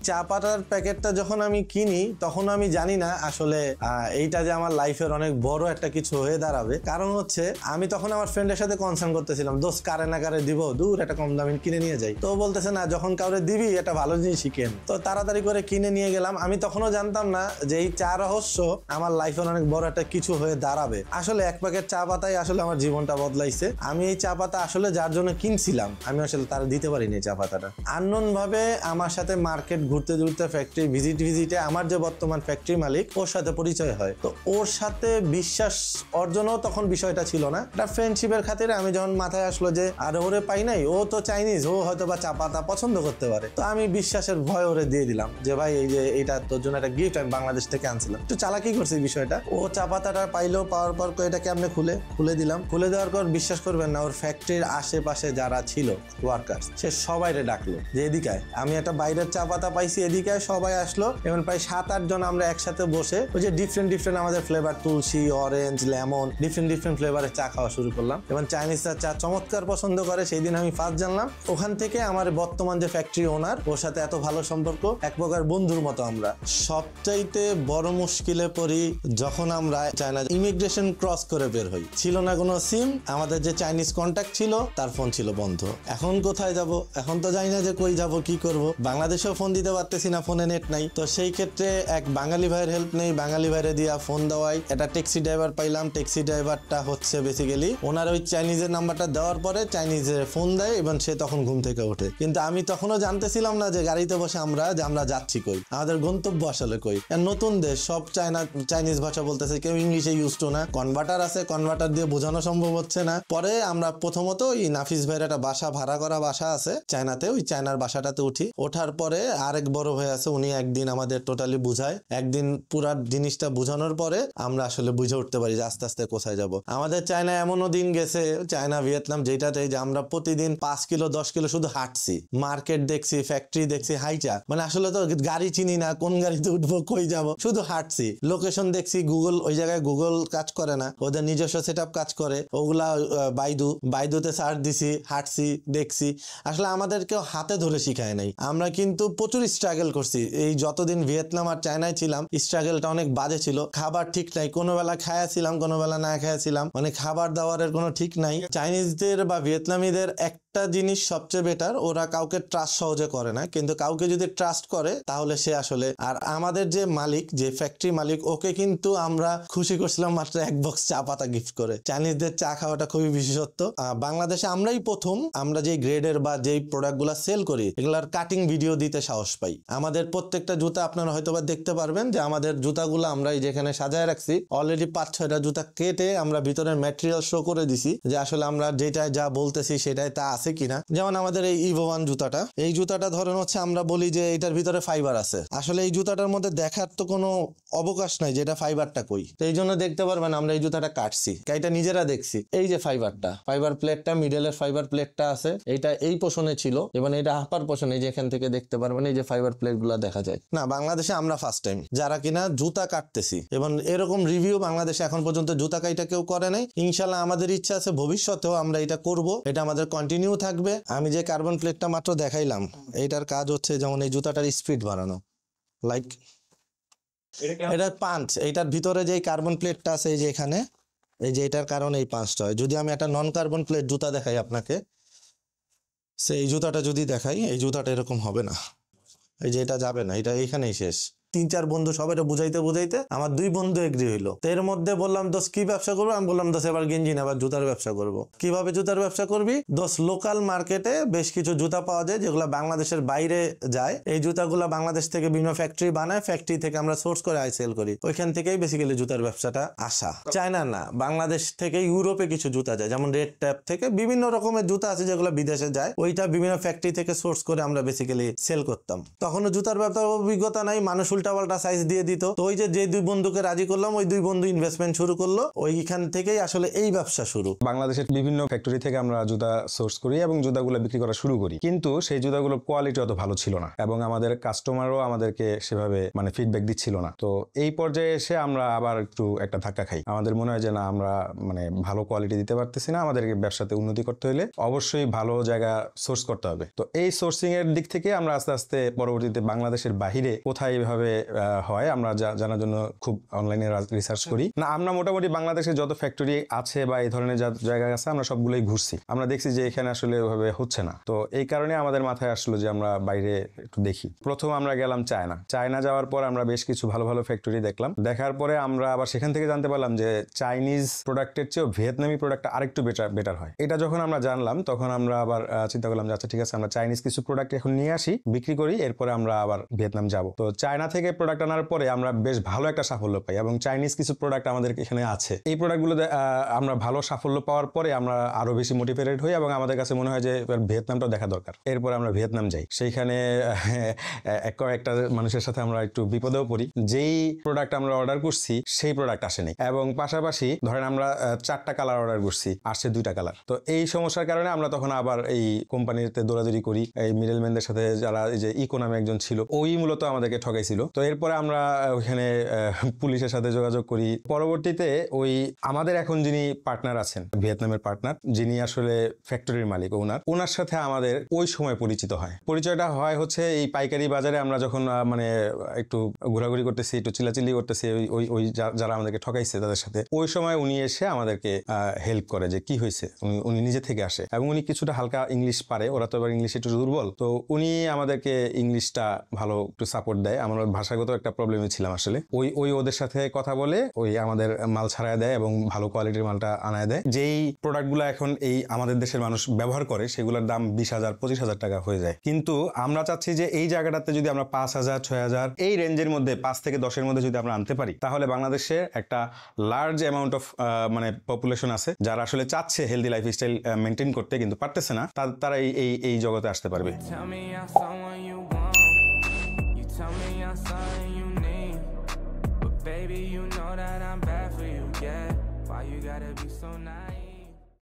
চা পাতার প্যাকেটটা যখন আমি কিনি তখন আমি জানি না আসলে এইটা যে আমার লাইফের অনেক বড় একটা কিছু হয়ে দাঁড়াবে। কারণ হচ্ছে আমি তখন আমার ফ্রেন্ডের সাথে কনসার্ন করতেছিলাম, দোস্ত কারে না কারে দিব, দূর একটা কম দামি কিনে নিয়ে যাই। তো বলতেছে না, যখন কাউরে দিবি এটা ভালো জিনিসই কেন। তো তাড়াতাড়ি করে কিনে নিয়ে গেলাম। আমি তখনও জানতাম না যে এই চা রহস্য আমার লাইফের অনেক বড় একটা কিছু হয়ে দাঁড়াবে। আসলে এক প্যাকেট চা পাতাই আসলে আমার জীবনটা বদলাইছে। আমি এই চা পাতা আসলে যার জন্য কিনছিলাম আমি আসলে তারা দিতে পারিনি চা পাতাটা। আননোন ভাবে আমার সাথে মার্কেট ঘুরতে ঘুরতে ফ্যাক্টরি ভিজিটে আমার যে বর্তমান ফ্যাক্টরি মালিক ওর সাথে পরিচয় হয়। তো ওর সাথে বিশ্বাস অর্জনও তখন বিষয়টা ছিল না, এটা ফ্রেন্ডশিপের খাতিরে আমি যখন মাথায় আসলো যে আর ওরে পাই নাই, ও তো চাইনিজ, ও হয়তো বা চা পাতা পছন্দ করতে পারে। তো আমি বিশ্বাসের ভয় ওরে দিয়ে দিলাম যে ভাই এই যে এটা তোর জন্য একটা গিফট, আমি বাংলাদেশ থেকে আনছিলাম। একটু চালাকি করছি বিষয়টা। ও চা পাতাটা পাইলো, পাওয়ার পর এটা কেমনে খুলে দিলাম। খুলে দেওয়ার পর বিশ্বাস করবেন না, ওর ফ্যাক্টরির আশেপাশে যারা ছিল ওয়ার্কার্স সে সবাইরে ডাকলো যে এদিকে আমি একটা বাইরের চা পাতা পাইছি, এদিকে সবাই আসলো। এবং প্রায় 7-8 জন আমরা একসাথে বসে ওই যে ডিফারেন্ট আমাদের ফ্লেভার, তুলসী, অরেঞ্জ, লেমন, ডিফারেন্ট ফ্লেভারের চা খাওয়া শুরু করলাম। এবং চাইনিজরা চা চমৎকার পছন্দ করে, সেই দিন আমি ফার্স্ট জানলাম। ওখান থেকে আমার বর্তমান যে ফ্যাক্টরি ওনার, ওর সাথে এত ভালো সম্পর্ক, এক প্রকার বন্ধুর মতো আমরা। সবচাইতে বড় মুশকিলে পড়ি যখন আমরা চায়না ইমিগ্রেশন ক্রস করে বের হই। ছিল না কোনো সিম, আমাদের যে চাইনিজ কন্ট্যাক্ট ছিল তার ফোন ছিল বন্ধ। এখন কোথায় যাব? এখন তো জানি না যে কই যাব, কি করব। বাংলাদেশেও ফোন দিতে পারতেছি না, ফোনে নেট নাই। তো সেই ক্ষেত্রে এক বাঙালি ভাইয়ের হেল্প নেই, বাঙালি ভাইরে দিয়া ফোন দেওয়াই। একটা ট্যাক্সি ড্রাইভার পাইলাম। ট্যাক্সি ড্রাইভারটা হচ্ছে বেসিক্যালি ওনার ওই চাইনিজের নাম্বারটা দেওয়ার পরে চাইনিজে ফোন দেয় এবং সে তখন ঘুম থেকে ওঠে। কিন্তু আমি তখনও জানতেছিলাম না যে গাড়িতে বসে আমরা যাচ্ছি কই, আমাদের গন্তব্য আসলে কই। নতুন দেশ, সব চাইনিজ ভাষা বলতেছে, কেউ ইংলিশে ইউজ টু না। কনভার্টার আছে, কনভার্টার দিয়ে বোঝানো সম্ভব হচ্ছে না। পরে আমরা প্রথমত ওই নাফিস ভাইয়ের একটা বাসা ভাড়া করা বাসা আছে চায়নাতে, ওই চায়নার বাসাটাতে উঠি। ওঠার পরে আরেক বড় ভাই আছে, উনি একদিন আমাদের টোটালি বুঝায়। একদিন পুরা জিনিসটা বুঝানোর পরে আমরা আসলে বুঝে উঠতে পারি যে আস্তে আস্তে কোথায় যাব। আমাদের চায়না এমনও দিন গেছে, চায়না ভিয়েতনাম যেটাতে, যে আমরা প্রতিদিন 5 কিলো 10 কিলো শুধু হাঁটছি, মার্কেট দেখছি, ফ্যাক্টরি দেখছি, হাইচা। মানে আসলে তো গাড়ি চিনি না, কোন গাড়িতে উঠবো, কই যাব, শুধু হাঁটছি। লোকেশন দেখছি, গুগল, ওই জায়গায় গুগল কাজ করে না, ওদের নিজস্ব সেটআপ কাজ করে, ওগুলা বাইদুতে সার্চ দিছি, হাঁটছি, দেখছি। আসলে আমাদের কেউ হাতে ধরে শিখায় নাই। আমরা কিন্তু প্রচুর স্ট্রাগল করছি এই যতদিন ভিয়েতনাম আর চায়নায় ছিলাম। স্ট্রাগলটা অনেক বাজে ছিল। খাবার ঠিক নাই, কোনো বেলা খায়াছিলাম, কোনো বেলা না খায়াছিলাম, মানে খাবার দাবারের কোনো ঠিক নাই। চাইনিজদের বা ভিয়েতনামীদের একটা জিনিস সবচেয়ে বেটার, ওরা কাউকে ট্রাস্ট সহজে করে না, কিন্তু কাউকে যদি ট্রাস্ট করে তাহলে সে আসলে। আর আমাদের যে মালিক, যে ফ্যাক্টরি মালিক, ওকে কিন্তু আমরা খুশি করছিলাম মাত্র 1 বক্স চা পাতা গিফট করে। চাইনিজদের চা খাওয়াটা খুবই বিশেষত্ব। বাংলাদেশে আমরাই প্রথম, আমরা যে গ্রেডের বা যেই প্রোডাক্ট গুলা সেল করি এগুলার কাটিং ভিডিও দিতে সাহস পাই। আমাদের প্রত্যেকটা জুতা আপনারা হয়তোবা দেখতে পারবেন যে আমাদের জুতাগুলো আমরা যেখানে সাজায় রাখছি, অলরেডি 5-6টা জুতা কেটে আমরা ভিতরের ম্যাটেরিয়াল শো করে দিছি যে আসলে আমরা যেটা যা বলতেছি সেটাই তা আছে কিনা। যেমন আমাদের এই ইভো 1 জুতাটা, এই জুতাটা ধরেন হচ্ছে আমরা বলি যে এটার ভিতরে ফাইবার আছে, আসলে এই জুতাটার মধ্যে দেখার তো কোনো অবকাশ নাই যেটা ফাইবারটা কই। তো এই জন্য দেখতে পারবেন আমরা এই জুতাটা কাটছি, এটা নিজেরা দেখছি। এই যে ফাইবার প্লেটটা, মিডলের ফাইবার প্লেটটা আছে, এইটা এই পোষণে ছিল এবং এটা আপার পোষণে, যেখান থেকে দেখতে পারবেন এই যে ফাইবার প্লেট গুলা দেখা যায় না। বাংলাদেশে আমরা ফার্স্ট টাইম যারা কিনা জুতা কাটতেছি, এবং এরকম রিভিউ বাংলাদেশে এখন পর্যন্ত জুতা কাইটা কেউ করে নাই। ইনশাল্লাহ আমাদের ইচ্ছা আছে ভবিষ্যতেও আমরা এটা করব, এটা আমাদের কন্টিনিউ থাকবে। আমি যে কার্বন প্লেটটা মাত্র দেখাইলাম, এইটার কাজ হচ্ছে যেমন এই জুতাটার স্পিড বাড়ানো, লাইক এটার পাঞ্চ, এইটার ভিতরে যে কার্বন প্লেটটা আছে এই যে এখানে, এই যে এটার কারণে এই পাঞ্চটা হয়। যদি আমি একটা নন কার্বন প্লেট জুতা দেখাই আপনাকে, এই জুতাটা যদি দেখাই, এই জুতাটা এরকম হবে না, এই যে এটা যাবে না, এটা এইখানেই শেষ। 3-4 বন্ধু সবাই বুঝাইতে আমার 2 বন্ধু এগ্রি হইলো। তো এর মধ্যে বললাম, দোষ কি ব্যবসা করবো? আমি বললাম, দোষ এবার গেঞ্জি না, এবার জুতার ব্যবসা করব। কিভাবে জুতার ব্যবসা করবি? দোষ লোকাল মার্কেটে বেশ কিছু জুতা পাওয়া যায় যেগুলো বাংলাদেশের বাইরে যায়। এই জুতাগুলো বাংলাদেশ থেকে বিভিন্ন ফ্যাক্টরি বানায়, ফ্যাক্টরি থেকে আমরা সোর্স করে সেল করি। ওইখান থেকেই বেসিক্যালি জুতার ব্যবসাটা আসা। চায়না না, বাংলাদেশ থেকে ইউরোপে কিছু জুতা যায়, যেমন রেড ট্যাপ থেকে বিভিন্ন রকমের জুতা আছে যেগুলো বিদেশে যায়, ওইটা বিভিন্ন ফ্যাক্টরি থেকে সোর্স করে আমরা বেসিক্যালি সেল করতাম। তখনও জুতার ব্যবসার অভিজ্ঞতা নাই, মানুষ উল্টাপাল্টা সাইজ দিয়ে দিত। তো ওই যে দুই বন্ধুকে রাজি করলাম, ওই দুই বন্ধু ইনভেস্টমেন্ট শুরু করলো, ওইখান থেকেই আসলে এই ব্যবসা শুরু। বাংলাদেশের বিভিন্ন ফ্যাক্টরি থেকে আমরা জুতা সোর্স করি এবং জুতাগুলো বিক্রি করা শুরু করি, কিন্তু সেই জুতাগুলোর কোয়ালিটি অত ভালো ছিল না এবং আমাদের কাস্টমারও আমাদেরকে সেভাবে মানে ফিডব্যাক দিচ্ছিল না। তো এই পর্যায়ে এসে আমরা আবার একটু একটা ধাক্কা খাই। আমাদের মনে হয় যে না, আমরা মানে ভালো কোয়ালিটি দিতে পারতেছি না, আমাদেরকে ব্যবসাতে উন্নতি করতে হলে অবশ্যই ভালো জায়গা সোর্স করতে হবে। তো এই সোর্সিং এর দিক থেকে আমরা আস্তে আস্তে পরবর্তীতে বাংলাদেশের বাহিরে কোথায় এভাবে হয় আমরা জানার জন্য খুব অনলাইনে রিসার্চ করি। না, আমরা মোটামুটি বাংলাদেশে যত ফ্যাক্টরি আছে বা এই ধরনের জায়গা আছে আমরা সবগুলোই ঘুরছি। আমরা দেখছি যে এখানে আসলে ওইভাবে হচ্ছে না। তো এই কারণে আমাদের মাথায় আসলো যে আমরা বাইরে একটু দেখি। প্রথম আমরা গেলাম চায়না যাওয়ার পর আমরা বেশ কিছু ভালো ভালো ফ্যাক্টরি দেখলাম। দেখার পরে আমরা আবার সেখান থেকে জানতে পারলাম যে চাইনিজ প্রোডাক্টের চেয়েও ভিয়েতনামি প্রোডাক্ট আরেকটু বেটার হয়। এটা যখন আমরা জানলাম তখন আমরা আবার চিন্তা করলাম যে আচ্ছা ঠিক আছে, আমরা চাইনিজ কিছু প্রোডাক্ট এখন নিয়ে আসি, বিক্রি করি, এরপরে আমরা আবার ভিয়েতনাম যাব। তো চায়না থেকে প্রোডাক্ট আনার পরে আমরা বেশ ভালো একটা সাফল্য পাই এবং চাইনিজ কিছু প্রোডাক্ট আমাদের এখানে আছে। এই প্রোডাক্টগুলো আমরা ভালো সাফল্য পাওয়ার পরে আমরা আরো বেশি মোটিভেটেড হই এবং আমাদের কাছে মনে হয় যে ভিয়েতনামটাও দেখা দরকার। এরপর আমরা ভিয়েতনাম যাই। সেইখানে একটা মানুষের সাথে আমরা একটু বিপদেও পড়ি। যেই প্রোডাক্ট আমরা অর্ডার করছি সেই প্রোডাক্ট আসেনি এবং পাশাপাশি ধরেন আমরা 4টা কালার অর্ডার করছি, আসছে 2টা কালার। তো এই সমস্যার কারণে আমরা তখন আবার এই কোম্পানিতে দৌড়াদৌড়ি করি। এই মিডলম্যানদের সাথে যারা এই যে ইকো নামে একজন ছিল, ওই মূলত আমাদেরকে ঠকাইছিল। তো এরপরে আমরা ওইখানে পুলিশের সাথে যোগাযোগ করি। পরবর্তীতে ওই আমাদের এখন যিনি পার্টনার আছেন, ভিয়েতনামের পার্টনার, যিনি আসলে ফ্যাক্টরির মালিক, ওনার সাথে আমাদের ওই সময় পরিচয়টা হয় হচ্ছে এই পাইকারি বাজারে আমরা যখন মানে একটু ঘোরাঘুরি করতেছি, একটু চিল্লাচিল্লি করতেছি ওই যারা আমাদেরকে ঠকাইছে তাদের সাথে, ওই সময় উনি এসে আমাদেরকে হেল্প করে যে কি হয়েছে। উনি নিজে থেকে আসে এবং উনি কিছুটা হালকা ইংলিশ পারে, ওরা তো এবার ইংলিশ একটু দুর্বল। তো উনি আমাদেরকে ইংলিশটা ভালো একটু সাপোর্ট দেয়। আমরা ভাষাগত একটা প্রবলেমে ছিলাম আসলে। ওদের সাথে কথা বলে আমাদের মাল ছাড়ায় দেয় এবং ভালো কোয়ালিটির মালটা আনায় দেয়। যেই প্রোডাক্টগুলো এখন এই আমাদের দেশের মানুষ ব্যবহার করে সেগুলোর দাম 20,000-25,000 টাকা হয়ে যায়। কিন্তু আমরা চাচ্ছি যে এই জায়গাটাতে যদি আমরা 5,000-6,000 এই রেঞ্জের মধ্যে 5 থেকে 10-এর মধ্যে যদি আমরা আনতে পারি, তাহলে বাংলাদেশে একটা লার্জ অ্যামাউন্ট অফ মানে পপুলেশন আছে যারা আসলে চাচ্ছে হেলদি লাইফস্টাইল মেনটেন করতে কিন্তু পারতেছে না, তারা এই জগতে আসতে পারবে। Baby, you know that I'm bad for you, yeah. Why you gotta be so nice?